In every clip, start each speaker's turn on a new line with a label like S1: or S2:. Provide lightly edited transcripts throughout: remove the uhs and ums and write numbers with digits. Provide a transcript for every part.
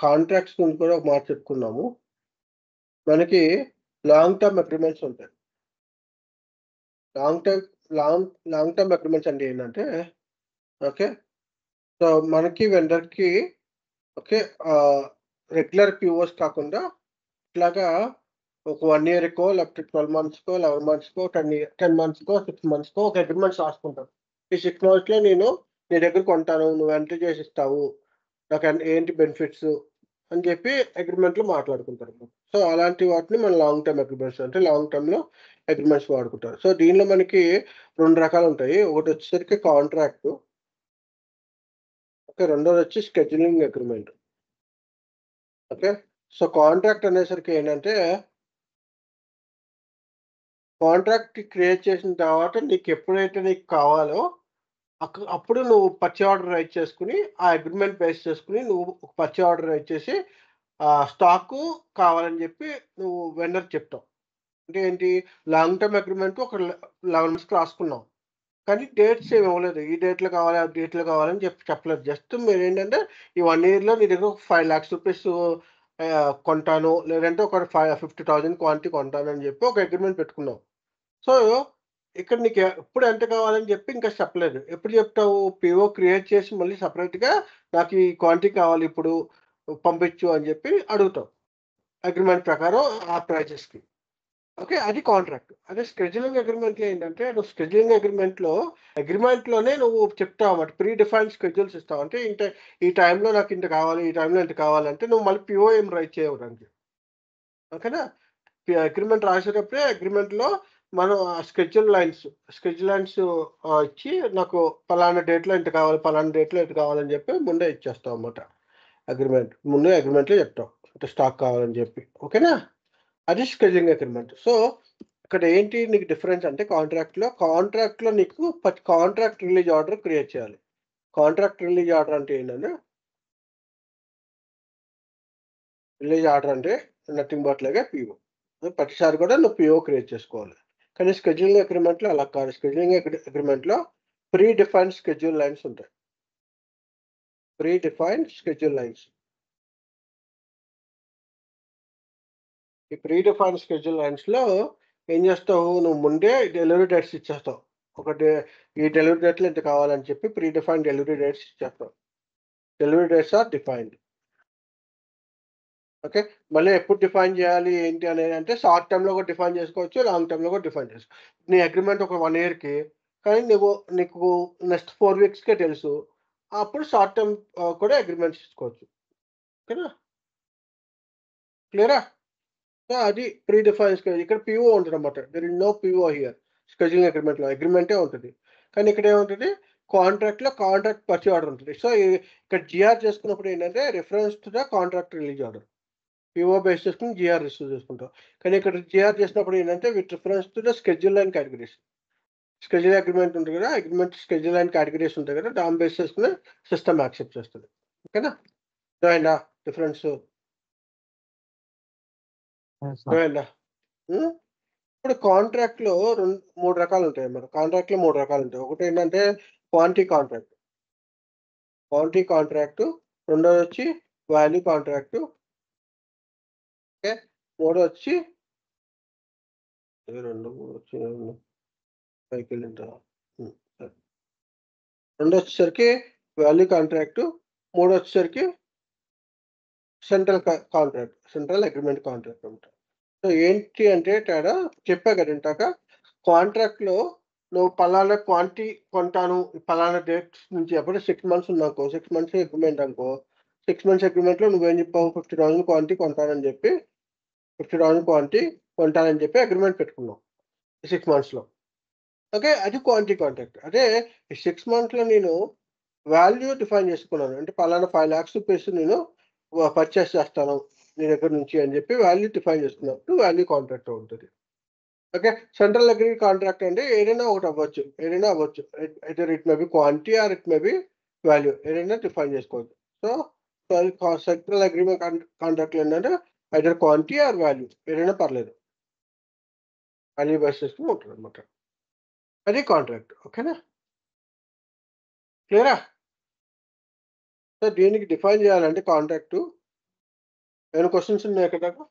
S1: Contracts గురించి కూడా ఒక మాట చెప్పుకున్నాము. మనకి లాంగ్ టర్మ్ అగ్రీమెంట్స్ ఉంటాయి. Long term long term agreements అంటే ఏంటంటే ఓకే. సో, మనకి వెండర్‌కి ఓకే. రెగ్యులర్ POs కాకుండా ఇట్లాగా ఒక 1 ఇయర్‌కో లేకపోతే 12 మంత్స్‌కో, 11 మంత్స్‌కో, 10 మంత్స్‌కో, 6 మంత్స్‌కో ఒక అగ్రీమెంట్స్ రాసుకుంటాం. ఈ 6 మంత్స్‌లో నేను నీ దగ్గర కొంటాను. నువ్వు ఎంత చేసిస్తావు? నాకు ఏంటి బెనిఫిట్స్ అని చెప్పి అగ్రీమెంట్‌లో మాట్లాడుకుంటారు. సో, అలాంటి వాటిని మనం లాంగ్ టర్మ్ అగ్రీమెంట్స్ అంటే లాంగ్ టర్మ్‌లో అగ్రీమెంట్స్ వాడుకుంటారు. సో, దీనిలో మనకి 2 రకాలుంటాయి. ఒకటొచ్చేసరికి కాంట్రాక్టు. ఓకే. రెండోదొచ్చి scheduling agreement. Okay. So, contract అనేసరికి ఏంటంటే కాంట్రాక్ట్ క్రియేట్ చేసిన తర్వాత నీకెప్పుడైతే నీకు కావాలో అప్పుడు నువ్వు పర్చే ఆర్డర్ రైట్ చేసుకొని, ఆ అగ్రీమెంట్ బేస్ చేసుకొని నువ్వు ఒక పర్చే ఆర్డర్ రైట్ చేసి స్టాకు కావాలని చెప్పి నువ్వు వెండర్‌కి చెప్తావు. అంటే ఏంటి లాంగ్ టర్మ్ అగ్రీమెంట్ ఒక 11 మంత్స్‌కి రాసుకున్నాం. కానీ డేట్స్ ఏమి ఇవ్వలేదు. ఈ డేట్‌లో కావాలి, ఆ డేట్‌లో కావాలని చెప్పలేదు. జస్ట్ మీరేంటంటే ఈ 1 ఇయర్‌లో నీ దగ్గర ఒక ₹5,00,000 కొంటాను. లేదంటే ఒక 50,000 క్వాంటిటీ కొంటానని చెప్పి ఒక అగ్రీమెంట్ పెట్టుకున్నావు. సో, ఇక్కడ నీకు ఎప్పుడు ఎంత కావాలని చెప్పి ఇంకా చెప్పలేదు. ఎప్పుడు చెప్తావు? PO క్రియేట్ చేసి మళ్ళీ సెపరేట్‌గా నాకు ఈ క్వాంటిటీ కావాలి ఇప్పుడు పంపించు అని చెప్పి అడుగుతావు. అగ్రీమెంట్ ప్రకారం ఆ ప్రైజెస్‌కి. ఓకే. అది కాంట్రాక్ట్. అదే స్కెడ్యూలింగ్ అగ్రీమెంట్‌లో ఏంటంటే నువ్వు స్కెడ్యూలింగ్ అగ్రీమెంట్‌లోనే నువ్వు చెప్తావన్నమాట. ప్రీ డిఫైన్డ్ స్కెడ్యూల్స్ ఇస్తావు. అంటే ఈ టైంలో నాకు ఇంత కావాలి, ఈ టైంలో ఇంత కావాలంటే నువ్వు మళ్ళీ PO ఏం రైట్ చేయవు దానికి. ఓకేనా? అగ్రీమెంట్ రాసేటప్పుడే అగ్రీమెంట్‌లో మనం స్కెడ్యూల్ లైన్స్ ఇచ్చి నాకు పలానా డేట్‌లో ఇంత కావాలి, పలానా డేట్‌లో ఇంత కావాలని చెప్పి ముందే ఇచ్చేస్తామన్నమాట. ముందే అగ్రీమెంట్‌లో చెప్తాం. ఇంత స్టాక్ కావాలని చెప్పి. ఓకేనా? అది స్కెడ్యూలింగ్ అగ్రీమెంట్. సో, ఇక్కడ ఏంటి నీకు డిఫరెన్స్ అంటే కాంట్రాక్ట్‌లో నీకు కాంట్రాక్ట్ రిలీజ్ ఆర్డర్ క్రియేట్ చేయాలి. కాంట్రాక్ట్ రిలీజ్ ఆర్డర్ అంటే ఏంటంటే nothing but like a PO. ప్రతిసారి కూడా నువ్వు PO క్రియేట్ చేసుకోవాలి. కానీ స్కెడ్యూలింగ్ అగ్రీమెంట్‌లో అలా కాదు. స్కెడ్యూలింగ్ అగ్రీమెంట్‌లో ప్రీ డిఫైన్డ్ స్కెడ్యూల్ లైన్స్ ఉంటాయి. Predefined schedule lines. ఈ ప్రీ డిఫైన్డ్ స్కెడ్యూల్ లైన్స్‌లో ఏం చేస్తావు? నువ్వు ముందే డెలివరీ డేట్స్ ఇచ్చేస్తావు. ఈ డెలివరీ డేట్‌లో ఇంత కావాలని చెప్పి ప్రీ డిఫైన్డ్ డెలివరీ డేట్స్ ఇచ్చేస్తావు. Delivery dates are defined. Okay. మళ్ళీ ఎప్పుడు డిఫైన్ చేయాలి ఏంటి అనేదంటే షార్ట్ టర్మ్‌లో కూడా డిఫైన్ చేసుకోవచ్చు. లాంగ్ టర్మ్‌లో కూడా డిఫైన్ చేసుకోవచ్చు. నీ అగ్రీమెంట్ ఒక 1 ఇయర్‌కి. కానీ నీకు నెక్స్ట్ 4 వీక్స్‌కే తెలుసు. అప్పుడు షార్ట్ టర్మ్ కూడా అగ్రీమెంట్స్ ఇచ్చుకోవచ్చు. ఓకేనా? క్లియరా? సో, అది ప్రీ డిఫైన్డ్ ఇక్కడ PO ఉంటదన్నమాట. There is no PO here. Scheduling అగ్రీమెంట్‌లో అగ్రీమెంటే ఉంటది. కానీ ఇక్కడ ఏముంటది? కాంట్రాక్ట్‌లో కాంట్రాక్ట్ పర్చేజ్ ఆర్డర్ ఉంటది. సో, ఇక్కడ GR చేసుకున్నప్పుడు ఏంటంటే reference to the contract release order. PO base చేసుకొని GR రిసీవ్ చేసుకుంటాం. కానీ ఇక్కడ GR చేసినప్పుడు ఏంటంటే with reference to the schedule and categories. Schedule agreement ఉంటుంది కదా! అగ్రీమెంట్ స్కెడ్యూల్ అండ్ కేటగరీస్ ఉంటాయి కదా! దాన్ని బేస్ చేసుకొని సిస్టమ్ యాక్సెప్ట్ చేస్తది. ఓకేనా? అర్థమైందా డిఫరెన్సు? అర్థమైందా? హ్మ్. ఇప్పుడు కాంట్రాక్ట్‌లో 3 రకాలుంటాయన్నమాట. కాంట్రాక్ట్‌లో 3 రకాలుంటాయి. ఒకటేంటంటే క్వాంటిటీ కాంట్రాక్ట్. Quantity contract. రెండోదొచ్చి వాల్యూ కాంట్రాక్టు. ఓకే. మూడోదొచ్చి 2, 3 వచ్చి పైకెళ్ళిందా? సరే. రెండొచ్చేసరికి వాల్యూ కాంట్రాక్టు. మూడొచ్చేసరికి సెంట్రల్ అగ్రీమెంట్ కాంట్రాక్ట్ అనమాట. సో, ఏంటి అంటే తేడా చెప్పా కదా ఇందాక. కాంట్రాక్ట్‌లో నువ్వు పలానా క్వాంటిటీ కొంటాను. పలానా డేట్స్ నుంచి ఎప్పుడు 6 మంత్స్ ఉందనుకో, 6 మంత్స్ అగ్రీమెంట్ అనుకో. 6 మంత్స్ అగ్రీమెంట్‌లో నువ్వేం చెప్పావు? 50,000 క్వాంటిటీ కొంటానని చెప్పి 50,000 క్వాంటిటీ కొంటానని చెప్పి అగ్రీమెంట్ పెట్టుకున్నావు. ఈ 6 మంత్స్‌లో. ఓకే. అది క్వాంటిటీ కాంట్రాక్ట్. అదే ఈ 6 మంత్స్‌లో నేను వాల్యూ డిఫైన్ చేసుకున్నాను. అంటే పలానా ₹5,00,000 నేను పర్చేస్ చేస్తాను నీ దగ్గర నుంచి అని చెప్పి వాల్యూ డిఫైన్ చేసుకున్నప్పుడు వాల్యూ కాంట్రాక్ట్ ఉంటది. ఓకే. సెంట్రల్ అగ్రీ కాంట్రాక్ట్ అంటే ఏదైనా ఒకటి అవ్వచ్చు. Either it may be quantity or it may be value ఏదైనా డిఫైన్ చేసుకోవచ్చు. సో, అది సెంట్రల్ అగ్రీమెంట్ కాంట్రాక్ట్‌లో ఏంటంటే ఐదర్ క్వాంటిటీ ఆర్ వాల్యూ ఏదైనా పర్లేదు. వాల్యూ బేస్ చేసుకొని ఉంటదన్నమాట. అది కాంట్రాక్ట్. ఓకేనా? క్లియరా? సో, దీనికి డిఫైన్ చేయాలంటే కాంట్రాక్టు ఏమైనా క్వశ్చన్స్ ఉన్నాయా ఇక్కడ దాకా?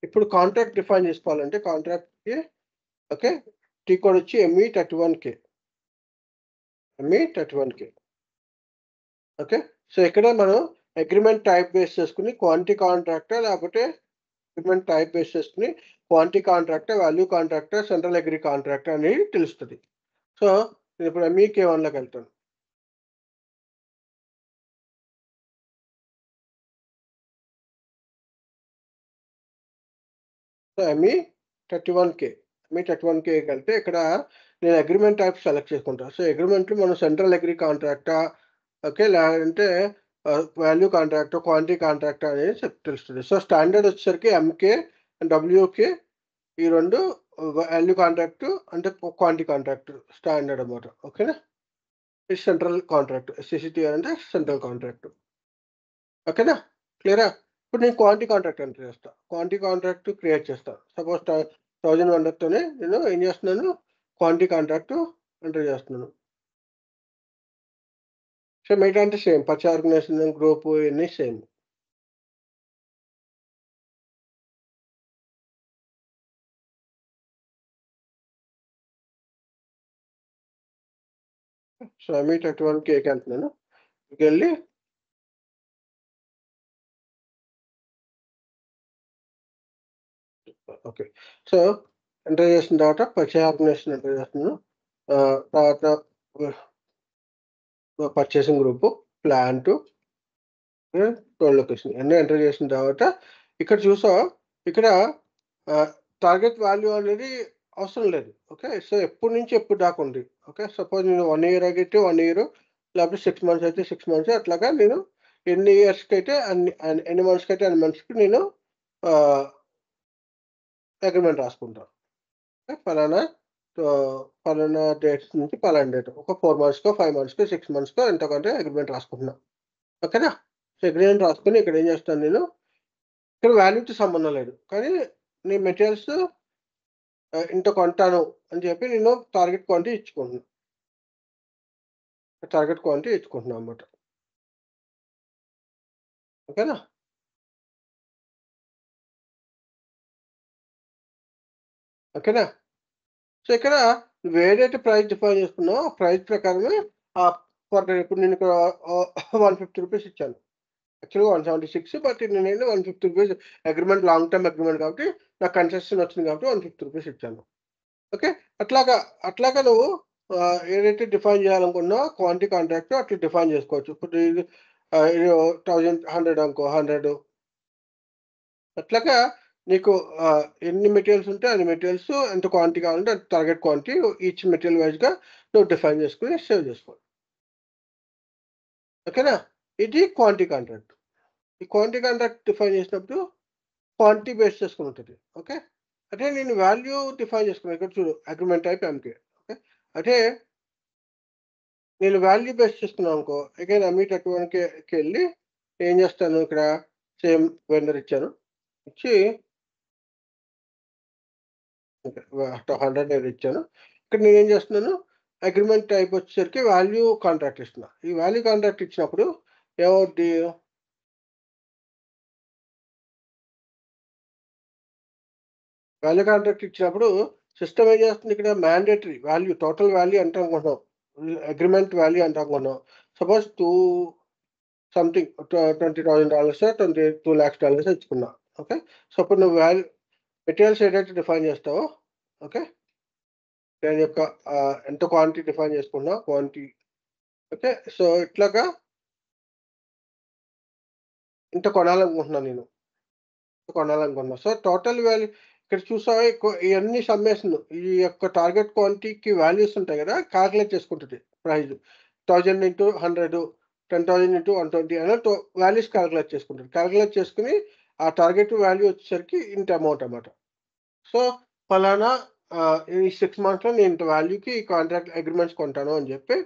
S1: ఇప్పుడు కాంట్రాక్ట్ డిఫైన్ చేసుకోవాలంటే కాంట్రాక్ట్‌కి ఓకే. టీ కోడ్ వచ్చి ME31K. ME31K. ఓకే. సో, ఇక్కడ మనం అగ్రీమెంట్ టైప్ బేస్ చేసుకొని క్వాంటిటీ కాంట్రాక్టా లేకపోతే అగ్రీమెంట్ టైప్ బేస్ చేసుకొని క్వాంటిటీ కాంట్రాక్టా, వాల్యూ కాంట్రాక్టా, సెంట్రల్ అగ్రీ కాంట్రాక్టా అనేది తెలుస్తది. సో, నేనిప్పుడు MEK1లోకి వెళ్తాను. సో, ME31Kకి వెళ్తే ఇక్కడ నేను అగ్రీమెంట్ టైప్ సెలెక్ట్ చేసుకుంటా. సో, అగ్రీమెంట్‌లో మనం సెంట్రల్ అగ్రీ కాంట్రాక్టా ఓకే. లేదంటే వాల్యూ కాంట్రాక్టా, క్వాంటిటీ కాంట్రాక్టా అనేది తెలుస్తది. సో, స్టాండర్డ్ వచ్చేసరికి MK, WK ఈ 2 వాల్యూ కాంట్రాక్ట్ అంటే క్వాంటిటీ కాంట్రాక్ట్ స్టాండర్డ్ అన్నమాట. ఓకేనా? ఇది సెంట్రల్ కాంట్రాక్ట్. SCCTR అంటే సెంట్రల్ కాంట్రాక్ట్. ఓకేనా? క్లియరా? ఇప్పుడు నేను క్వాంటిటీ కాంట్రాక్ట్ ఎంటర్ చేస్తా. క్వాంటిటీ కాంట్రాక్ట్ క్రియేట్ చేస్తా. సపోజ్ 1000 నేను ఏం చేస్తున్నాను? క్వాంటిటీ కాంట్రాక్ట్ ఎంటర్ చేస్తున్నాను. సో, మిగతా అంటే సేమ్ పర్చేజ్ ఆర్గనైజేషన్ గ్రూప్ ఇయన్నీ సేమ్. సో, ME31Kకి వెళ్తున్నాను. ఇకెళ్ళి ఓకే. సో, ఎంటర్ చేసిన తర్వాత పర్చేజ్ ఆర్గనైజేషన్ ఎంటర్ చేస్తున్నాను. తర్వాత పర్చేసింగ్ గ్రూపు, ప్లాంటు, టోల్ లొకేషన్ అన్నీ ఎంటర్ చేసిన తర్వాత ఇక్కడ చూసావా? ఇక్కడ టార్గెట్ వాల్యూ అనేది అవసరం లేదు. ఓకే. సో, ఎప్పటి నుంచి ఎప్పుడు దాకా ఉంది. ఓకే. సపోజ్ నేను 1 ఇయర్ అయితే 1 ఇయర్ లేకపోతే 6 మంత్స్ అయితే 6 మంత్స్ అట్లాగా నేను ఎన్ని ఇయర్స్‌కైతే ఎన్ని మంత్స్‌కైతే అన్ని మంత్స్‌కి నేను ఆహ్, అగ్రీమెంట్ రాసుకుంటా. పలానా పలానా డేట్స్ నుంచి పలానా డేట్. ఒక 4 మంత్స్‌కో, 5 మంత్స్‌కో, 6 మంత్స్‌కో ఎంతో కొంత అగ్రీమెంట్ రాసుకుంటున్నా. ఓకేనా? సో, అగ్రీమెంట్ రాసుకొని ఇక్కడ ఏం చేస్తాను నేను, ఇక్కడ వాల్యూతో సంబంధం లేదు. కానీ నేను మెటీరియల్స్ ఇంత కొంటాను అని చెప్పి నేను టార్గెట్ క్వాంటిటీ ఇచ్చుకుంటున్నా. టార్గెట్ క్వాంటిటీ ఇచ్చుకుంటున్నా అన్నమాట. ఓకేనా? ఓకేనా? సో, ఇక్కడ నువ్వేదైతే ప్రైస్ డిఫైన్ చేసుకున్నావో ఆ ప్రైస్ ప్రకారమే ఫర్ ఇప్పుడు నేను ఇక్కడ రూ. 150 ఇచ్చాను. యాక్చువల్‌గా 176 బట్ నేనేంటి రూ. 150 అగ్రీమెంట్ లాంగ్ టర్మ్ అగ్రీమెంట్ కాబట్టి నాకు కన్సెషన్ వచ్చింది కాబట్టి రూ. 150 ఇచ్చాను. ఓకే. అట్లాగా, అట్లాగా నువ్వు ఏదైతే డిఫైన్ చేయాలనుకున్నావో క్వాంటిటీ కాంట్రాక్ట్ అట్లా డిఫైన్ చేసుకోవచ్చు. ఇప్పుడు ఇది ఇది 100 అనుకో 100 అట్లాగా నీకు ఎన్ని మెటీరియల్స్ ఉంటే అన్ని మెటీరియల్స్ ఎంత క్వాంటిటీ కావాలంటే అంత టార్గెట్ క్వాంటిటీ ఈచ్ మెటీరియల్ వైస్‌గా నువ్వు డిఫైన్ చేసుకొని సేవ్ చేసుకోవాలి. ఓకేనా? ఇది క్వాంటిటీ కాంట్రాక్ట్. ఈ క్వాంటిటీ కాంట్రాక్ట్ డిఫైన్ చేసినప్పుడు క్వాంటిటీ బేస్ చేసుకొని ఉంటది. ఓకే. అంటే నేను వాల్యూ డిఫైన్ చేసుకున్నాను. ఇక్కడ చూడు అగ్రీమెంట్ టైప్ ఎంకే. ఓకే. అంటే నేను వాల్యూ బేస్ చేసుకున్నాననుకో అగైన్ ME31Kకెళ్ళి ఏం చేస్తాను ఇక్కడ సేమ్ వెండర్ ఇచ్చాను. ఇచ్చి ఓకే. 100 నేను ఇచ్చాను. ఇక్కడ నేనేం చేస్తున్నాను అగ్రీమెంట్ టైప్ వచ్చేసరికి వాల్యూ కాంట్రాక్ట్ ఇస్తున్నా. ఈ వాల్యూ కాంట్రాక్ట్ ఇచ్చినప్పుడు ఏమవుద్ది వాల్యూ కాంట్రాక్ట్ ఇచ్చినప్పుడు సిస్టమ్ ఏం చేస్తుంది ఇక్కడ మ్యాండేటరీ వాల్యూ టోటల్ వాల్యూ ఎంత అనుకుంటున్నాం. అగ్రీమెంట్ వాల్యూ ఎంత అనుకుంటున్నాం. Suppose something $20,000 $22,00,000 ఇచ్చుకున్నా. ఓకే. సో, అప్పుడు నువ్వు మెటీరియల్స్ ఏదైతే డిఫైన్ చేస్తావో ఓకే. దాని యొక్క ఎంత క్వాంటిటీ డిఫైన్ చేసుకున్నావు క్వాంటిటీ ఓకే. సో, ఇట్లాగా ఇంత కొనాలనుకుంటున్నాను నేను. కొనాలనుకున్నా. సో, టోటల్ వాల్యూ ఇక్కడ చూసావా ఇయన్నీ సమ్మేషన్ ఈ యొక్క టార్గెట్ క్వాంటిటీకి వాల్యూస్ ఉంటాయి గదా! కాలిక్యులేట్ చేసుకుంటది ప్రైస్. 1000 ఇంటూ 100 10,000 ఇంటూ 120 అలా వాల్యూస్ కాలిక్యులేట్ చేసుకుంటది. కాలిక్యులేట్ చేసుకొని ఆ టార్గెట్ వాల్యూ వచ్చేసరికి ఇంత అమౌంట్ అన్నమాట. సో, పలానా ఈ 6 మంత్స్‌లో నేను ఇంత వాల్యూకి కాంట్రాక్ట్ అగ్రీమెంట్స్ కొంటాను అని జెప్పి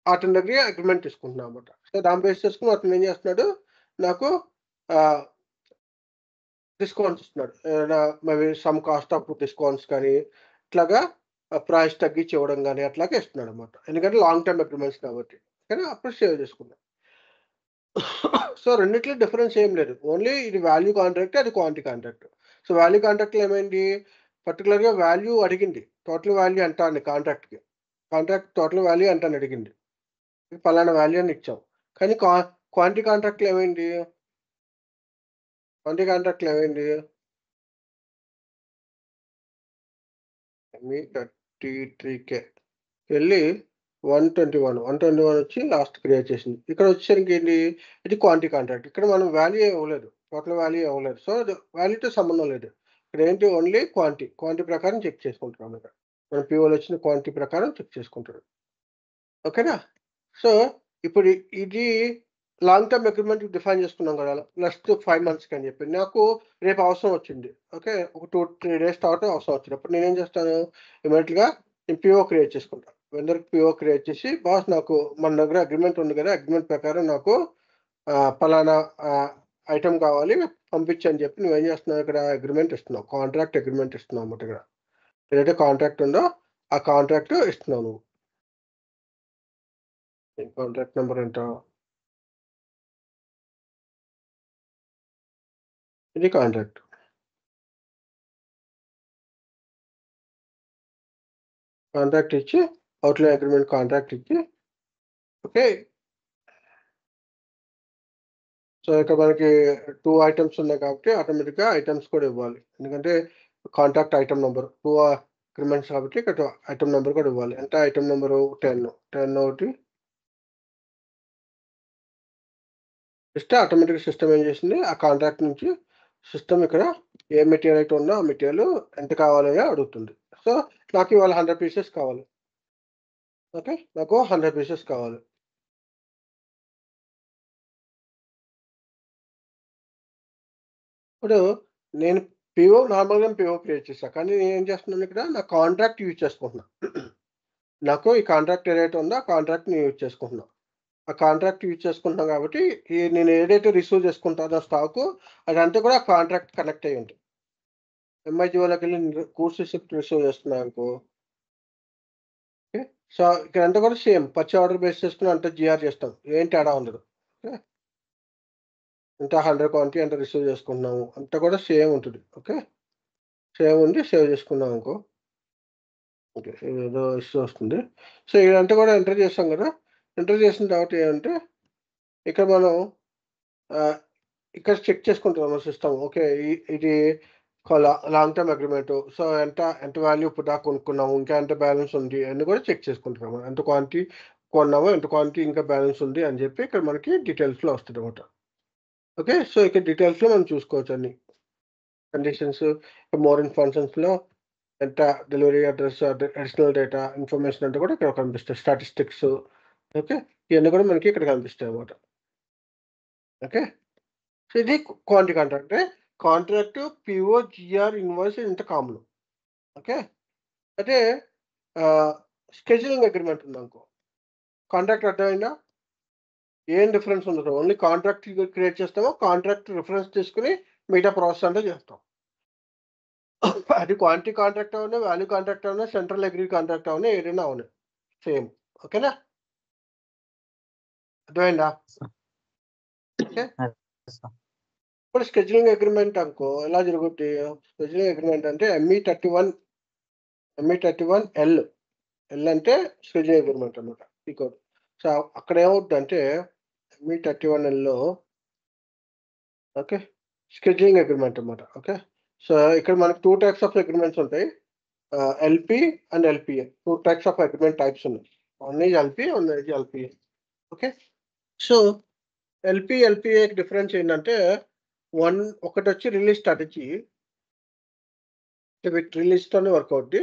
S1: అతని దగ్గర అగ్రీమెంట్ తీసుకుంటున్నా అన్నమాట. సో, దాన్ని బేస్ చేసుకొని అతను ఏం చేస్తున్నాడు నాకు ఆహ్ డిస్కౌంట్స్ ఇస్తున్నాడు. Maybe some cost of discounts కానీ, ఇట్లాగా ప్రైస్ తగ్గించి ఇవ్వడం గాని అట్లాగా ఇస్తున్నాడన్నమాట. ఎందుకంటే లాంగ్ టర్మ్ అగ్రీమెంట్స్ కాబట్టి. కానీ అప్పుడు సేవ్ చేసుకున్నా. సో రెండిట్లో డిఫరెన్స్ ఏం లేదు. ఓన్లీ ఇది వాల్యూ కాంట్రాక్ట్, అది క్వాంటిటీ కాంట్రాక్ట్. సో వాల్యూ కాంట్రాక్ట్‌లో ఏమైంది? పర్టిక్యులర్‌గా వాల్యూ అడిగింది. టోటల్ వాల్యూ ఎంత అని కాంట్రాక్ట్‌కి. కాంట్రాక్ట్ టోటల్ వాల్యూ ఎంత అని అడిగింది. పలానా వాల్యూ అని ఇచ్చాం. కానీ క్వాంటిటీ కాంట్రాక్ట్‌లో ఏమైంది? క్వాంటిటీ కాంట్రాక్ట్‌లో ఏమైంది? మీ 33K వెళ్ళి 121 వచ్చి లాస్ట్ క్రియేట్ చేసింది. ఇక్కడ వచ్చేసరికి ఏంటి? ఇది క్వాంటిటీ కాంట్రాక్ట్. ఇక్కడ మనం వాల్యూ ఇవ్వలేదు. టోటల్ వాల్యూ ఇవ్వలేదు. సో వాల్యూతో సంబంధం లేదు. ఇక్కడ ఏంటి ఓన్లీ క్వాంటిటీ ప్రకారం చెక్ చేసుకుంటున్నాం ఇక్కడ. మన పీఓలో వచ్చిన క్వాంటిటీ ప్రకారం చెక్ చేసుకుంటున్నాం. ఓకేనా? సో ఇప్పుడు ఇది లాంగ్ టర్మ్ అగ్రీమెంట్ డిఫైన్ చేసుకున్నాం కదా! నెక్స్ట్ 5 మంత్స్‌కి అని చెప్పి. నాకు రేపు అవసరం వచ్చింది. ఓకే. ఒక 2-3 డేస్ తర్వాత అవసరం వచ్చింది. అప్పుడు నేనేం చేస్తాను? ఇమ్మీడియేట్‌గా నేను పీఓ క్రియేట్ చేసుకుంటా. వెండర్‌కి పీఓ క్రియేట్ చేసి, బాస్ నాకు మన దగ్గర అగ్రీమెంట్ ఉంది కదా! అగ్రీమెంట్ ప్రకారం నాకు పలానా ఐటెమ్ కావాలి పంపించు అని చెప్పి నువ్వేం చేస్తున్నావు ఇక్కడ అగ్రీమెంట్ ఇస్తున్నావు. కాంట్రాక్ట్ అగ్రీమెంట్ ఇస్తున్నావు అన్నమాట ఇక్కడ. ఏదైతే కాంట్రాక్ట్ ఉందో ఆ కాంట్రాక్ట్ ఇస్తున్నావు నువ్వు. కాంట్రాక్ట్ నంబర్ ఎంత? ఇది కాంట్రాక్ట్. కాంట్రాక్ట్ ఇచ్చి అవుట్లైన్ అగ్రీమెంట్ కాంట్రాక్ట్ ఇచ్చి ఓకే. సో ఇక్కడ మనకి 2 ఐటెమ్స్ ఉన్నాయి కాబట్టి ఆటోమేటిక్‌గా ఐటెమ్స్ కూడా ఇవ్వాలి. ఎందుకంటే కాంట్రాక్ట్ ఐటెమ్ నంబర్ 2 అగ్రీమెంట్స్ కాబట్టి ఇక్కడ ఐటెమ్ నంబర్ కూడా ఇవ్వాలి. ఎంత ఐటెమ్ నంబరు 10 ఒకటి ఇస్తే ఆటోమేటిక్‌గా సిస్టమ్ ఏం చేసింది ఆ కాంట్రాక్ట్ నుంచి సిస్టమ్ ఇక్కడ ఏ మెటీరియల్ అయితే ఉందో ఆ మెటీరియల్ ఎంత కావాలని అడుగుతుంది. సో నాకు ఇవాళ 100 పీసెస్ కావాలి. ఓకే. నాకు 100 పీసెస్ కావాలి. ఇప్పుడు నేను నార్మల్‌గా పీఓ క్రియేట్ చేశా. కానీ నేనేం చేస్తున్నాను ఇక్కడ నా కాంట్రాక్ట్ యూజ్ చేసుకుంటున్నా. నాకు ఈ కాంట్రాక్ట్ ఏదైతే ఉందో ఆ కాంట్రాక్ట్‌ని యూజ్ చేసుకుంటున్నా. ఆ కాంట్రాక్ట్ యూజ్ చేసుకుంటున్నాం కాబట్టి నేను ఏదైతే రిసీవ్ చేసుకుంటానో స్టాకు అదంతా కూడా కాంట్రాక్ట్ కనెక్ట్ అయ్యి ఉంటుంది. ఎంఐజీఓలోకెళ్ళి గూడ్స్ రిసిప్ట్ రిసీవ్ చేస్తున్నాననుకో ఓకే. సో ఇక్కడంతా కూడా సేమ్ పర్చేజ్ ఆర్డర్ బేస్ చేసుకొని అంతా జీఆర్ చేస్తాం. ఏం తేడా ఉండదు. ఓకే. ఎంత 100 క్వాంటిటీ ఎంత రిసీవ్ చేసుకుంటున్నాము. అంతా కూడా సేమ్ ఉంటది. ఓకే. సేవ్ ఉండి సేవ్ చేసుకున్నామనుకో ఓకే. ఏదో ఇష్యూ వస్తుంది. సో ఇదంతా కూడా ఎంటర్ చేసాం కదా! ఎంటర్ చేసిన తర్వాత ఏమంటే ఇక్కడ మనం ఆహ్, ఇక్కడ చెక్ చేసుకుంటాం మన సిస్టమ్. ఓకే. ఇది లాంగ్ టర్మ్ అగ్రీమెంటు. సో ఎంత వాల్యూ ఇప్పటిదాకా కొనుక్కున్నాము. ఇంకా ఎంత బ్యాలెన్స్ ఉంది అన్నీ కూడా చెక్ చేసుకుంటున్నాము. ఎంత క్వాంటిటీ కొన్నాము, ఎంత క్వాంటిటీ ఇంకా బ్యాలెన్స్ ఉంది అని చెప్పి ఇక్కడ మనకి డీటెయిల్స్‌లో వస్తదనమాట. ఓకే. సో ఇక్కడ డీటెయిల్స్‌లో మనం చూసుకోవచ్చు అన్నీ. కండిషన్స్, మోర్ ఇన్ఫర్మేషన్స్‌లో ఎంత delivery address, additional data, information అంతా కూడా ఇక్కడ కనిపిస్తాయి. Statistics okay. ఇయన్నీ కూడా మనకి ఇక్కడ కనిపిస్తాయన్నమాట. ఓకే. సో ఇది క్వాంటిటీ కాంట్రాక్ట్. అంటే కాంట్రాక్ట్, పీఓ, జీఆర్, ఇన్వాయిస్ ఇంత కామన్. ఓకే. అయితే ఆహ్, స్కెడ్యూలింగ్ అగ్రీమెంట్ ఉందనుకో. కాంట్రాక్ట్ అర్థమైందా? ఏం డిఫరెన్స్ ఉండదు. ఓన్లీ కాంట్రాక్ట్ క్రియేట్ చేస్తాము. కాంట్రాక్ట్ రిఫరెన్స్ తీసుకొని మిగతా ప్రాసెస్ అంతా చేస్తాం. అది క్వాంటిటీ కాంట్రాక్ట్ అవ్వని, వాల్యూ కాంట్రాక్ట్ అవ్వని, సెంట్రల్ అగ్రీ కాంట్రాక్ట్ అవ్వని ఏదైనా అవని. సేమ్. ఓకేనా? అర్థమైందా? ఓకే. ఇప్పుడు స్కెడ్యూలింగ్ అగ్రీమెంట్ అనుకో ఎలా జరుగుద్ది? స్కెడ్యూలింగ్ అగ్రీమెంట్ అంటే ఎంఈ31 ఎల్. ఎల్ అంటే స్కెడ్యూలింగ్ అగ్రీమెంట్ అన్నమాట. ఈ కోడ్. సో అక్కడ ఏమవుద్దంటే ఎంఈ31 ఎల్‌లో ఓకే. స్కెడ్యూలింగ్ అగ్రీమెంట్ అన్నమాట. ఓకే. సో ఇక్కడ మనకు 2 టైప్స్ ఆఫ్ అగ్రీమెంట్స్ ఉంటాయి. LP and LPA. 2 types of agreement types ఉన్నాయి. One is LP, one is LPA. Okay. So ఎల్‌పిఏకి డిఫరెన్స్ ఏంటంటే ఒకటొచ్చి రిలీజ్ స్ట్రాటజీ. విత్ రిలీజ్‌తోనే వర్క్ అవుద్ది.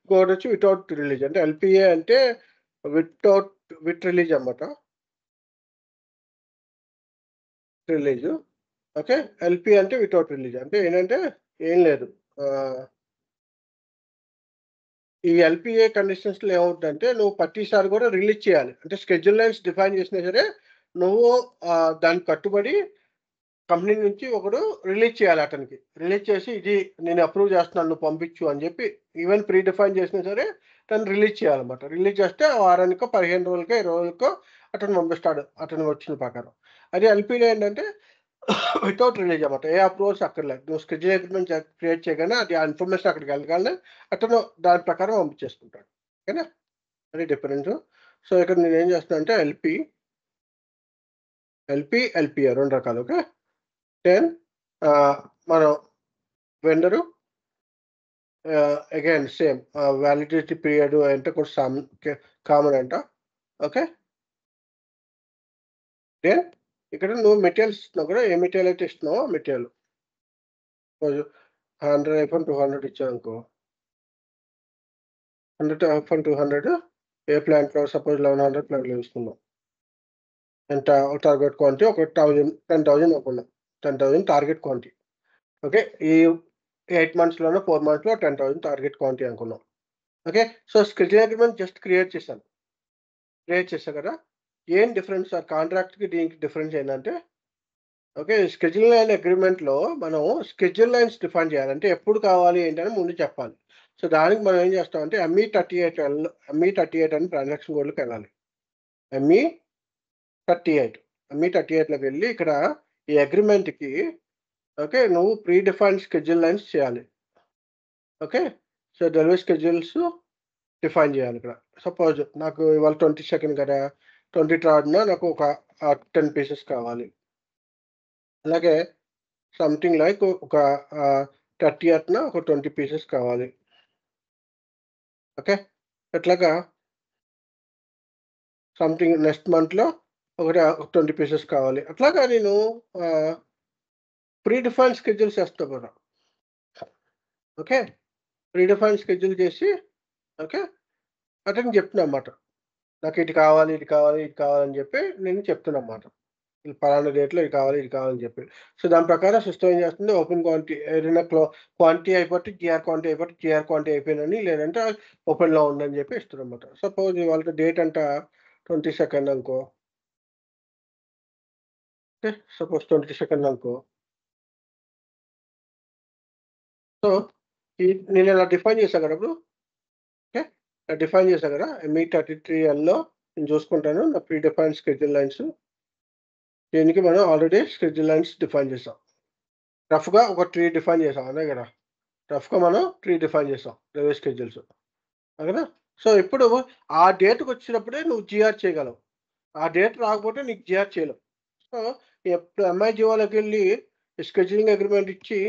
S1: ఇంకొకటొచ్చి వితౌట్ రిలీజ్. అంటే ఎల్‌పిఏ అంటే వితౌట్ విత్ రిలీజ్ అన్నమాట. రిలీజు. ఓకే. ఎల్‌పి అంటే వితౌట్ రిలీజ్. అంటే ఏంటంటే ఏం లేదు. ఆహ్, ఈ ఎల్‌పిఏ కండిషన్స్‌లో ఏమవుద్దంటే నువ్వు ప్రతిసారి కూడా రిలీజ్ చేయాలి. అంటే షెడ్యూల్ లైన్స్ డిఫైన్ చేసినా సరే నువ్వు దానికి కట్టుబడి కంపెనీ నుంచి ఒకడు రిలీజ్ చేయాలి అతనికి. రిలీజ్ చేసి ఇది నేను అప్రూవ్ చేస్తున్నాను నువ్వు పంపించు అని చెప్పి ఈవెన్ ప్రీ డిఫైన్ చేసినా సరే తను రిలీజ్ చేయాలన్నమాట. రిలీజ్ చేస్తే వారానికో, 15 రోజులకో, 20 రోజులకో అతను పంపిస్తాడు అతను వచ్చిన ప్రకారం. అదే ఎల్‌పీలో ఏంటంటే వితౌట్ రిలీజ్ అన్నమాట. ఏ అప్రూవల్స్ అక్కర్లేదు. నువ్వు స్కెడ్యూల్ అగ్రీమెంట్ క్రియేట్ చేయగానే అది ఆ ఇన్ఫర్మేషన్ అక్కడికి వెళ్ళగానే అతను దాని ప్రకారం పంపించేసుకుంటాడు. ఓకేనా? అది డిఫరెన్స్. సో, ఇక్కడ నేనేం చేస్తున్నానంటే ఎల్‌పీఏ 2 రకాలు. ఓకే. దెన్ మనం vendor again same validity period అంటే కొంచెం కామన్ అంట. ఓకే. దెన్ ఇక్కడ నువ్వు మెటీరియల్స్ ఇస్తున్నావు కదా! ఏ మెటీరియల్ అయితే ఇస్తున్నావో ఆ మెటీరియల్. సపోజ్ 100 ఐఫోన్ 200 ఇచ్చావనుకో 100 ఐఫోన్ 200 ఏ ప్లాంట్‌లో సపోజ్ 1100 ప్లాంట్‌లో తీసుకుందాం. ఎంత టార్గెట్ క్వాంటిటీ ఒక 10,000 అనుకుందాం. 10,000 టార్గెట్ క్వాంటిటీ. ఓకే. ఈ 8 మంత్స్‌లోనో 4 మంత్స్‌లో 10,000 టార్గెట్ క్వాంటిటీ అనుకుందాం. Okay. So, schedule agreement just create చేశాను. క్రియేట్ చేశా కదా! ఏం డిఫరెన్స్ ఆ కాంట్రాక్ట్‌కి దీనికి డిఫరెన్స్ ఏంటంటే ఓకే. స్కెడ్యూల్ లైన్ అగ్రీమెంట్‌లో మనం స్కెడ్యూల్ లైన్స్ డిఫైన్ చేయాలి. అంటే ఎప్పుడు కావాలి ఏంటని ముందు చెప్పాలి. సో, దానికి మనం ఏం చేస్తామంటే ఎంఈ38 అని ట్రాన్సాక్షన్ కోడ్‌లోకెళ్ళాలి. ఎంఈ38లోకి వెళ్ళి ఇక్కడ ఈ అగ్రీమెంట్‌కి ఓకే. నువ్వు ప్రీ డిఫైన్డ్ స్కెడ్యూల్ లైన్స్ చేయాలి. Okay. So, delivery schedules define చేయాలి ఇక్కడ. సపోజ్ నాకు ఇవాళ 22 కదా! 23న నాకు ఒక 10 పీసెస్ కావాలి. అలాగే సంథింగ్ లైక్ ఒక 30న ఒక 20 పీసెస్ కావాలి. ఓకే. ఇట్లాగా సంథింగ్ నెక్స్ట్ మంత్‌లో ఒక 20 పీసెస్ కావాలి. అట్లాగా నేను ప్రీ డిఫైన్డ్ షెడ్యూల్స్ చేస్తా కూడా. ఓకే. ప్రీ డిఫైన్డ్ షెడ్యూల్ చేసి ఓకే. అతనికి చెప్తున్నమాట. నాకు ఇది కావాలి, ఇది కావాలి, ఇది కావాలని చెప్పి నేను చెప్తున్నమాట. ఈ పలానా డేట్‌లో ఇది కావాలి, ఇది కావాలని చెప్పి. సో, దాని ప్రకారం సిస్టమ్ ఏం చేస్తుంది ఓపెన్ క్వాంటిటీ ఏదైనా క్వాంటిటీ అయిపోతే జీఆర్ క్వాంటిటీ అయిపోయిందని లేదంటే ఓపెన్‌లో ఉందని చెప్పి ఇస్తుందన్నమాట. సపోజ్ ఇవాళ డేట్ అంట 22 అనుకో. ఓకే. సపోజ్ 22 అనుకో. సో, నేను ఇలా డిఫైన్ చేశా కదా! ఇప్పుడు. ఓకే. డిఫైన్ చేశా కదా! ఎంఈ33ఎల్‌లో నేను చూసుకుంటాను. నా ప్రీ డిఫైన్డ్ షెడ్యూల్ లైన్స్. దీనికి మనం ఆల్రెడీ షెడ్యూల్ లైన్స్ డిఫైన్ చేసాం. రఫ్‌గా ఒక ట్రీ డిఫైన్ చేసాం. అదే కదా! రఫ్‌గా మనం ట్రీ డిఫైన్ చేసాం. Delivery schedules. అవునా? సో, ఇప్పుడు ఆ డేట్‌కొచ్చినప్పుడే నువ్వు జీఆర్ చేయగలవు. ఆ డేట్ రాకపోతే నీకు జీఆర్ చేయలేవు. సో, ఎప్పుడు ఎంఐజీఓలోకెళ్ళి షెడ్యూలింగ్ అగ్రీమెంట్ ఇచ్చి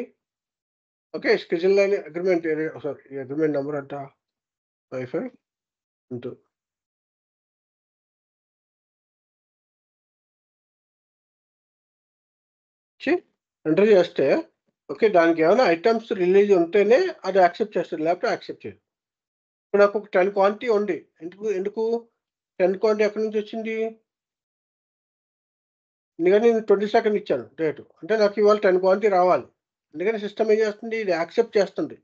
S1: okay. Schedule line agreement sorry ఈ అగ్రీమెంట్ నంబర్ ఎంత? వైఫై ఇంటూ ఇచ్చి ఎంటర్ చేస్తే ఓకే. దానికేమైనా ఐటెమ్స్ రిలీజ్ ఉంటేనే అది యాక్సెప్ట్ చేస్తది. లేకపోతే యాక్సెప్ట్ చేయదు. ఇప్పుడు నాకు ఒక 10 క్వాంటిటీ ఉంది. ఎందుకు 10 క్వాంటిటీ ఎక్కడి నుంచొచ్చింది? ఎందుకని నేను 22 ఇచ్చాను డేటు. అంటే నాకు ఇవాళ 10 క్వాంటిటీ రావాలి. అందుకని సిస్టమ్ ఏం చేస్తుంది? ఇది యాక్సెప్ట్ చేస్తుంది.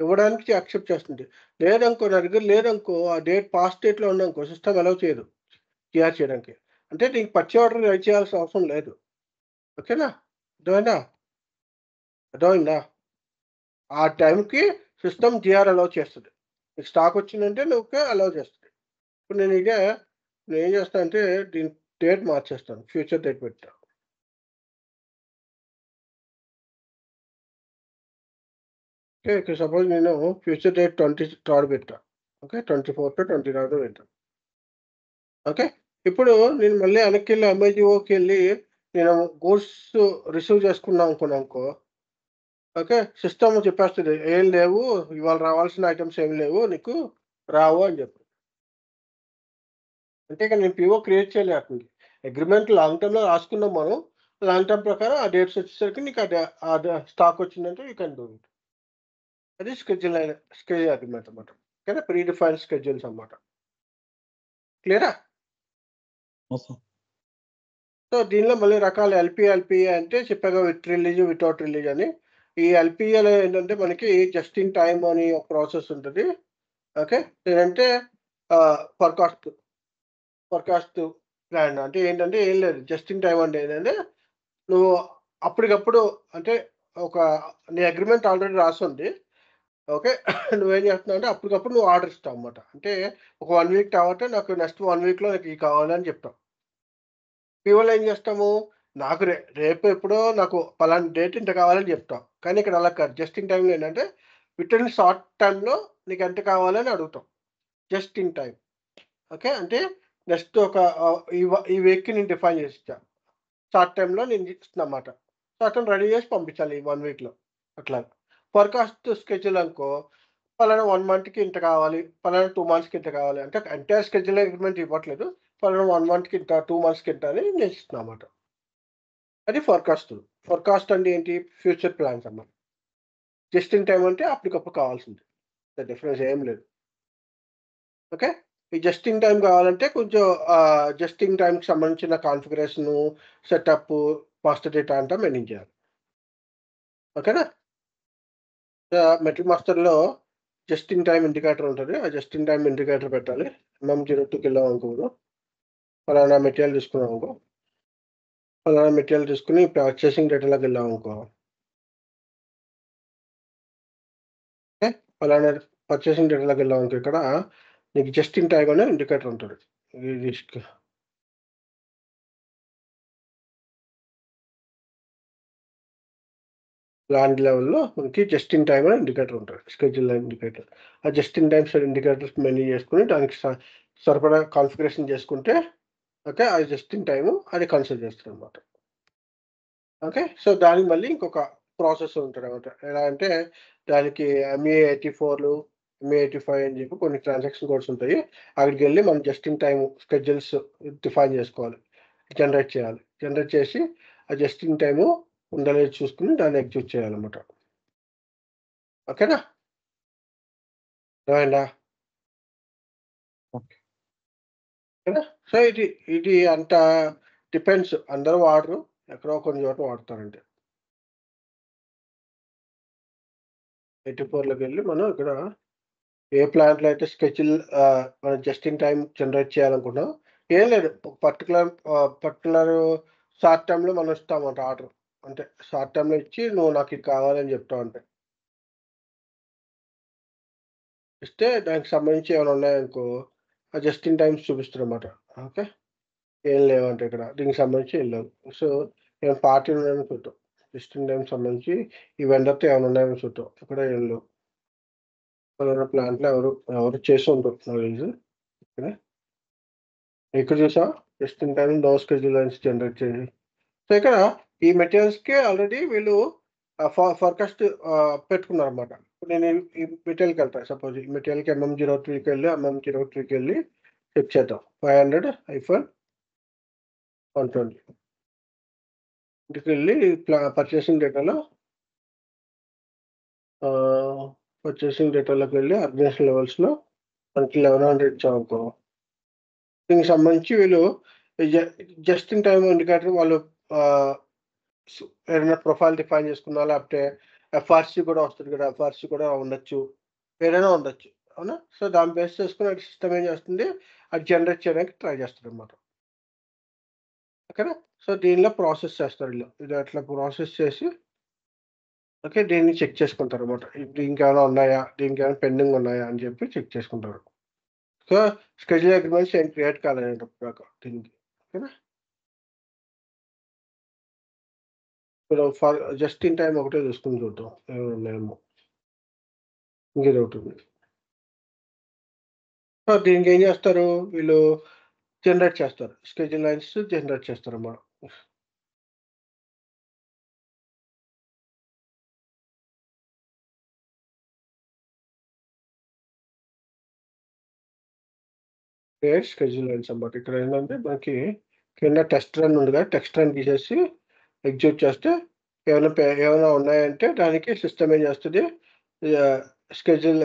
S1: ఇవ్వడానికి యాక్సెప్ట్ చేస్తుంది. లేదనుకో నా దగ్గర లేదనుకో ఆ డేట్ పాస్ట్ డేట్‌లో ఉందనుకో సిస్టమ్ అలౌ చేయదు. టీఆర్ చేయడానికి. అంటే నీకు పర్చేజ్ ఆర్డర్ రైట్ చేయాల్సిన అవసరం లేదు. ఓకేనా? అర్థమైందా? అర్థమైందా? ఆ టైంకి సిస్టమ్ జీఆర్ అలౌ చేస్తది. నీకు స్టాక్ వచ్చిందంటే నువ్వుకే అలౌ చేస్తది. ఇప్పుడు నేనేం చేస్తానంటే దీని డేట్ మార్చేస్తాను. ఫ్యూచర్ డేట్ పెడతా. ఓకే. ఇక్కడ సపోజ్ నేను ఫ్యూచర్ డేట్ 23 పెట్టా. ఓకే. 24-23 పెట్టా. ఓకే. ఇప్పుడు నేను మళ్ళీ వెనక్కెళ్ళి ఎంఐజీఓకెళ్ళి నేను గూడ్స్ రిసీవ్ చేసుకున్నాం అనుకున్నాననుకో ఓకే. సిస్టమ్ చెప్పేస్తది. "ఏం లేవు. ఇవాళ రావాల్సిన ఐటెమ్స్ ఏమి లేవు నీకు. రావు" అని చెప్పి. అంటే ఇక నేను పీఓ క్రియేట్ చేయలే అతనికి. అగ్రీమెంట్ లాంగ్ టర్మ్‌లో రాసుకున్నాం మనం. లాంగ్ టర్మ్ ప్రకారం ఆ డేట్స్ వచ్చేసరికి నీకు స్టాక్ వచ్చిందంటే యూ కెన్ డూ ఇట్. అది స్కెడ్యూల్ అగ్రీమెంట్ అన్నమాట. ఓకేనా? ప్రీ డిఫైన్డ్ స్కెడ్యూల్స్ అన్నమాట. క్లియరా?
S2: ఓకే.
S1: సో, దీనిలో మళ్ళీ రకాలు ఎల్‌పీఏ అంటే చెప్పాగా విత్ రిలీజ్, వితౌట్ రిలీజ్ అని. ఈ ఎల్‌పీఏలో ఏంటంటే మనకి జస్ట్ ఇన్ టైమ్ అని ఒక ప్రాసెస్ ఉంటది. ఓకే. లేదంటే ఫోర్‌కాస్ట్ ప్లాన్ అంటే ఏంటంటే ఏం లేదు. జస్ట్ ఇన్ టైమ్ అంటే ఏంటంటే నువ్వు అప్పటికప్పుడు అంటే ఒక నీ అగ్రీమెంట్ ఆల్రెడీ రాసుంది. ఓకే. నువ్వేం చేస్తున్నావంటే అప్పటికప్పుడు నువ్వు ఆర్డర్ ఇస్తావన్నమాట. అంటే ఒక 1 వీక్ తర్వాత నాకు నెక్స్ట్ 1 వీక్‌లో నాకు ఇయి కావాలని చెప్తావు. పీఓలో ఏం చేస్తాము? నాకు రేపు ఎప్పుడో నాకు పలానా డేట్ ఇంత కావాలని చెప్తాం. కానీ ఇక్కడ అలా కాదు. జస్ట్ ఇన్ టైమ్‌లో ఏంటంటే వితిన్ షార్ట్ టైమ్‌లో నీకు ఎంత కావాలని అడుగుతాం. Just in time. ఓకే. అంటే నెక్స్ట్ ఒక ఈ వీక్‌కి నేను డిఫైన్ చేసి ఇచ్చా. షార్ట్ టైమ్‌లో నేను ఇస్తున్నమాట. సో, అతను రెడీ చేసి పంపించాలి ఈ 1 వీక్‌లో అట్లా. ఫోర్‌కాస్ట్ స్కెడ్యూల్ అనుకో పలానా 1 మంత్‌కి ఇంత కావాలి. పలానా 2 మంత్స్‌కి ఇంత కావాలి. అంటే ఎంటైర్ స్కెడ్యూల్ అగ్రీమెంట్ ఇవ్వట్లేదు. పలానా 1 మంత్‌కి ఇంత, 2 మంత్స్‌కి ఇంత అని నేను ఇస్తున్నానన్నమాట. అది ఫోర్‌కాస్ట్. ఫోర్‌కాస్ట్ అంటే ఏంటి? ఫ్యూచర్ ప్లాన్స్ అన్నమాట. జస్ట్ ఇన్ టైమ్ అంటే అప్పటికప్పుడు కావాల్సింది. డిఫరెన్స్ ఏం లేదు. ఓకే. ఈ జస్ట్ ఇన్ టైమ్ కావాలంటే కొంచెం జస్ట్ ఇన్ టైమ్‌కి సంబంధించిన కాన్ఫిగరేషను, సెటప్పు, మాస్టర్ డేటా అంతా మెయింటైన్ చేయాలి. ఓకేనా? మెటల్ మాస్టర్‌లో జస్ట్ ఇన్ టైమ్ ఇండికేటర్ ఉంటది. ఆ జస్ట్ ఇన్ టైమ్ ఇండికేటర్ పెట్టాలి. MM02కి వెళ్ళామనుకో పలానా మెటీరియల్ తీసుకున్నామనుకో, పలానా మెటీరియల్ తీసుకొని పర్చేసింగ్ డేటాలోకి వెళ్ళామనుకో, ఓకే. పలానా పర్చేసింగ్ డేటాలోకి వెళ్ళామనుకో ఇక్కడ నీకు జస్ట్ ఇన్ టైమ్ అనే ఇండికేటర్ ఉంటది. ఇది ల్యాండ్ లెవెల్‌లో మనకి జస్ట్ ఇన్ టైమ్ అనే ఇండికేటర్ ఉంటది. Schedule indicator. ఆ just in time indicators menu చేసుకొని దానికి సరిపడా కాన్ఫిగరేషన్ చేసుకుంటే ఓకే. అది జస్ట్ ఇన్ టైమ్ అది కన్సిడర్ చేస్తదనమాట. ఓకే. సో, దానికి మళ్ళీ ఇంకొక ప్రాసెస్ ఉంటదనమాట. ఎలా అంటే దానికి ME84లు, ME85 అని చెప్పి కొన్ని ట్రాన్సాక్షన్ కోడ్స్ ఉంటాయి. అక్కడికెళ్ళి మనం just in time schedules define చేసుకోవాలి. జనరేట్ చేయాలి. జనరేట్ చేసి ఆ జస్ట్ ఇన్ టైమ్ ఉందో లేదో చూసుకొని దాన్ని ఎగ్జిక్యూట్ చేయాలన్నమాట. ఓకేనా? అర్థమైందా?
S2: ఓకే.
S1: ఓకేనా? సో, ఇది అంతా డిపెండ్స్. అందరూ వాడరు. ఎక్కడో కొన్ని చోట్ల వాడతారంతే. 84లోకెళ్ళి మనం ఇక్కడ ఏ ప్లాంట్‌లో అయితే మనం జస్ట్ ఇన్ టైమ్ జనరేట్ చేయాలనుకుంటున్నామో ఏం లేదు. ఒక పర్టిక్యులర్ షార్ట్ టర్మ్‌లో మనం ఇస్తామన్నమాట ఆర్డర్. అంటే షార్ట్ టర్మ్‌లో ఇచ్చి నువ్వు నాకు ఇది కావాలని చెప్తావు అంతే. ఇస్తే దానికి సంబంధించి ఏమైనా ఉన్నాయనుకో జస్ట్ ఇన్ టైమ్స్ చూపిస్తదన్నమాట. ఓకే. ఏం లేవంట ఇక్కడ. దీనికి సంబంధించి ఏం లేవు. సో, ఏమైనా పార్టీ ఉన్నాయేమో చూద్దాం. జస్ట్ ఇన్ టైమ్ సంబంధించి ఈ వెండర్‌తో ఏమైనా ఉన్నాయేమో చూద్దాం. ఇక్కడ ఏం లేవు. పలానా ప్లాంట్‌లో ఎవరు చేసి ఉండరు నాకు తెలిసి. ఓకేనా. ఇక్కడ చూసావా? Just in time no schedule lines generate చేసి. సో, ఇక్కడ ఈ మెటీరియల్స్‌కి ఆల్రెడీ వీళ్ళు ఫోర్‌కాస్ట్ పెట్టుకున్నారన్నమాట. ఇప్పుడు నేను ఈ మెటీరియల్‌కెళ్తా సపోజ్ ఈ మెటీరియల్‌కి MM03కెళ్ళి MM03కెళ్ళి చెక్ చేద్దాం. 500-120 ఇంటికెళ్ళి పర్చేసింగ్ డేటాలో పర్చేసింగ్ డేటాలోకెళ్ళి ఆర్గనైజేషన్ లెవెల్స్‌లో మనకి 1100 ఇచ్చామనుకో దీనికి సంబంధించి వీళ్ళు జ జస్ట్ ఇన్ టైమ్ ఇండికేటర్ వాళ్ళు ఆహ్, ఏదైనా ప్రొఫైల్ డిఫైన్ చేసుకున్నా లేకపోతే ఎఫ్ఆర్‌సి కూడా వస్తది కదా! ఎఫ్ఆర్‌సి కూడా ఉండొచ్చు. ఏదైనా ఉండొచ్చు. అవునా? సో, దాన్ని బేస్ చేసుకొని అది సిస్టమ్ ఏం చేస్తుంది? అది జనరేట్ చేయడానికి ట్రై చేస్తదనమాట. ఓకేనా? సో, దీనిలో ప్రాసెస్ చేస్తారు ఈళ్ళు. ఇది అట్లా ప్రాసెస్ చేసి ఓకే. దీన్ని చెక్ చేసుకుంటారనమాట. దీనికేమైనా ఉన్నాయా? దీనికేమైనా పెండింగ్ ఉన్నాయా? అని చెప్పి చెక్ చేసుకుంటారు. సో, స్కెడ్యూల్ అగ్రీమెంట్స్ ఏం క్రియేట్ కాలేదండి ఇప్పటిదాకా దీనికి. ఓకేనా? ఇప్పుడు జస్ట్ ఇన్ టైమ్ ఒకటే చూసుకొని చూద్దాం. ఏమైనా ఉన్నాయేమో. ఇంకేదోకటుంది. సో, దీనికేం చేస్తారు? వీళ్ళు జనరేట్ చేస్తారు. స్కెడ్యూల్ లైన్స్ జనరేట్ చేస్తారన్నమాట. క్రియేట్ స్కెడ్యూల్ లైన్స్ అన్నమాట. ఇక్కడ ఏంటంటే మనకి కింద టెస్ట్ రన్ ఉంది కదా! టెక్స్ట్ రన్ తీసేసి ఎగ్జిక్యూట్ చేస్తే ఏమైనా ఉన్నాయంటే దానికి సిస్టమ్ ఏం చేస్తది ఆహ్, స్కెడ్యూల్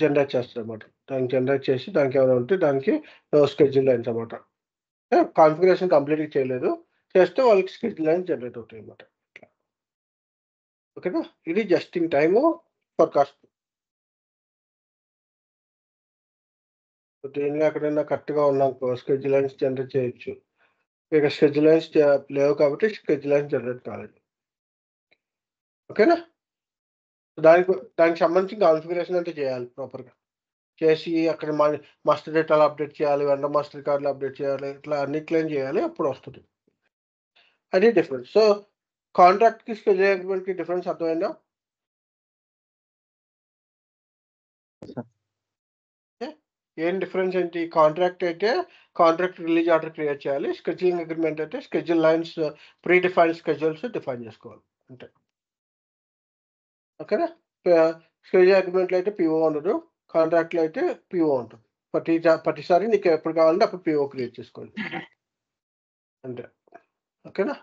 S1: జనరేట్ చేస్తదన్నమాట. దాన్ని జనరేట్ చేసి దానికేమైనా ఉంటే దానికి స్కెడ్యూల్ లైన్స్ అన్నమాట. కాన్ఫిగరేషన్ కంప్లీట్‌గా చేయలేదు. చేస్తే వాళ్ళకి స్కెడ్యూల్ లైన్స్ జనరేట్ అవుతాయన్నమాట. ఓకేనా? ఇది జస్ట్ ఇన్ టైము ఫోర్‌కాస్ట్. దేనిలో ఎక్కడైనా కరెక్ట్‌గా ఉన్నామనుకో స్కెడ్యూల్ లైన్స్ జనరేట్ చేయొచ్చు. ఇక స్కెడ్యూల్ లైన్స్ లేవు కాబట్టి స్కెడ్యూల్ లైన్స్ జనరేట్ కాలేదు. ఓకేనా? దానికి సంబంధించి కాన్ఫిగరేషన్ అయితే చేయాలి ప్రాపర్‌గా. చేసి అక్కడ మాస్టర్ డేటాలు అప్డేట్ చేయాలి. వెండర్ మాస్టర్ కార్డ్‌లు అప్డేట్ చేయాలి. ఇట్లా అన్నిట్లోని చేయాలి. అప్పుడొస్తది. అది డిఫరెన్స్. సో, కాంట్రాక్ట్‌కి, స్కెడ్యూల్ అగ్రీమెంట్‌కి డిఫరెన్స్ అర్థమైందా?
S2: సార్.
S1: ఓకే. ఏం డిఫరెన్స్ ఏంటి? కాంట్రాక్ట్ అయితే కాంట్రాక్ట్ రిలీజ్ ఆర్డర్ క్రియేట్ చేయాలి. స్కెడ్యూలింగ్ అగ్రీమెంట్ అయితే schedule lines, pre defined schedules define చేసుకోవాలి. అంతే. ఓకేనా? స్కెడ్యూల్ అగ్రీమెంట్‌లో అయితే పీఓ ఉండదు. కాంట్రాక్ట్‌లో అయితే పీఓ ఉంటుంది. ప్రతిసారి నీకు ఎప్పుడు కావాలంటే అప్పుడు పీఓ క్రియేట్ చేసుకోండి. అంతే. ఓకేనా?